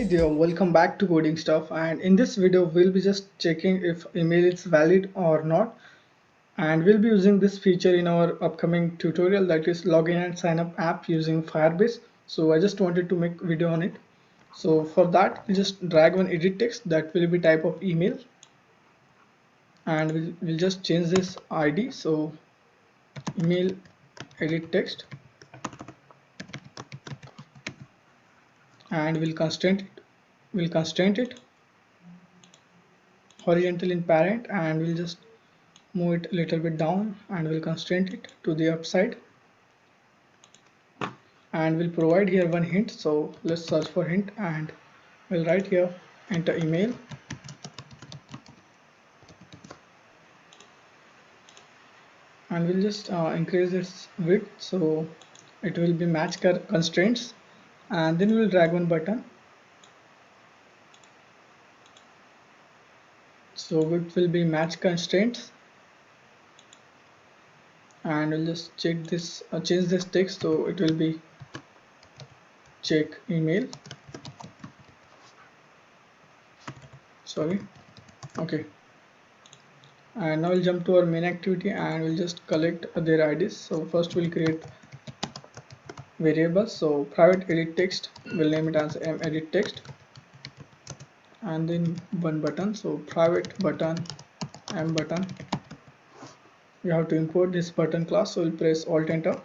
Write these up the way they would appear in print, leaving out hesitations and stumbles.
dear, welcome back to Coding Stuff, and in this video we'll be just checking if email is valid or not, and we'll be using this feature in our upcoming tutorial, that is login and sign up app using Firebase. So I just wanted to make video on it. So for that we'll just drag one edit text that will be type of email, and we'll just change this ID. So email edit text, and we'll constraint it horizontal in parent, and we'll just move it a little bit down, and we'll constraint it to the upside, and we'll provide here one hint. So let's search for hint, and we'll write here enter email, and we'll just increase its width so it will be match constraints, and then we'll drag one button so width will be match constraints, and we'll just check this change this text so it will be check email. Sorry. Okay, and now we'll jump to our main activity, and we'll just collect their IDs. So first we'll create variables. So private edit text, we'll name it as edit text, and then one button, so private button button. We have to import this button class, so we'll press alt enter,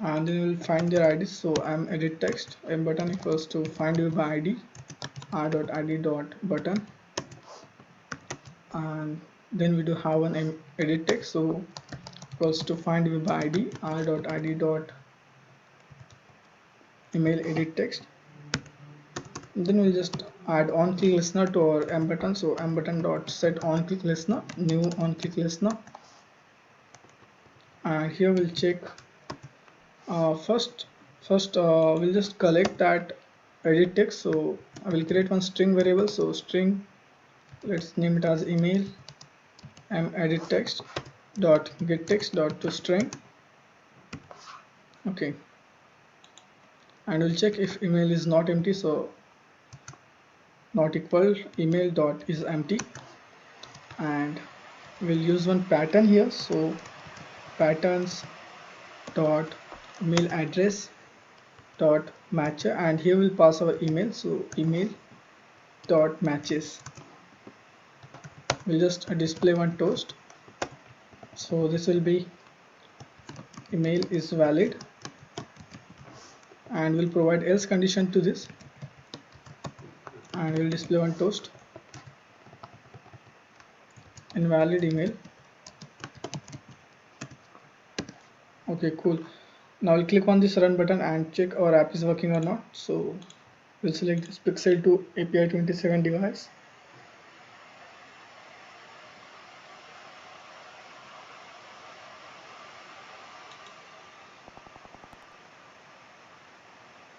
and then we'll find their IDs. So edit text button equals to find view by ID r.id.button, and then we do have an edit text, so equals to find view by ID r.id.email edit text. Then we'll just add on click listener to our button, so button dot set on click listener, new on click listener, and here we'll check first we'll just collect that edit text. So I will create one string variable, so string, let's name it as email edit text dot get text dot to string. Okay, and we'll check if email is not empty, so not equal email dot is empty, and we'll use one pattern here. So patterns dot email address dot matcher, and here we'll pass our email, so email dot matches. We'll just display one toast, so this will be email is valid, and we'll provide else condition to this, and we'll display one toast invalid email. Okay, cool. Now we'll click on this run button and check our app is working or not. So we'll select this Pixel 2 API 27 device.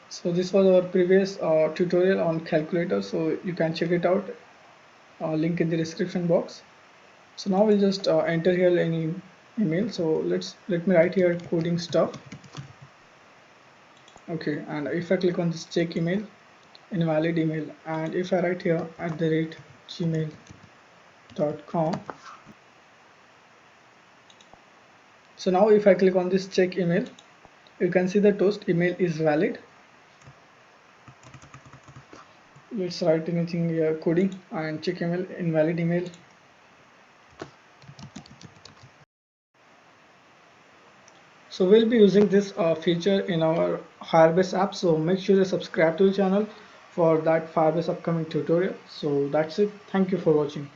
So this was our previous tutorial on calculator, so you can check it out, link in the description box. So now we'll just enter here any email. So let me write here coding stuff. Okay, and if I click on this check email, invalid email, and if I write here @gmail.com, so now if I click on this check email, you can see the toast email is valid. Let's write anything here, coding, and check email invalid email. So we'll be using this feature in our Firebase app, so make sure you subscribe to the channel for that Firebase upcoming tutorial. So that's it. Thank you for watching.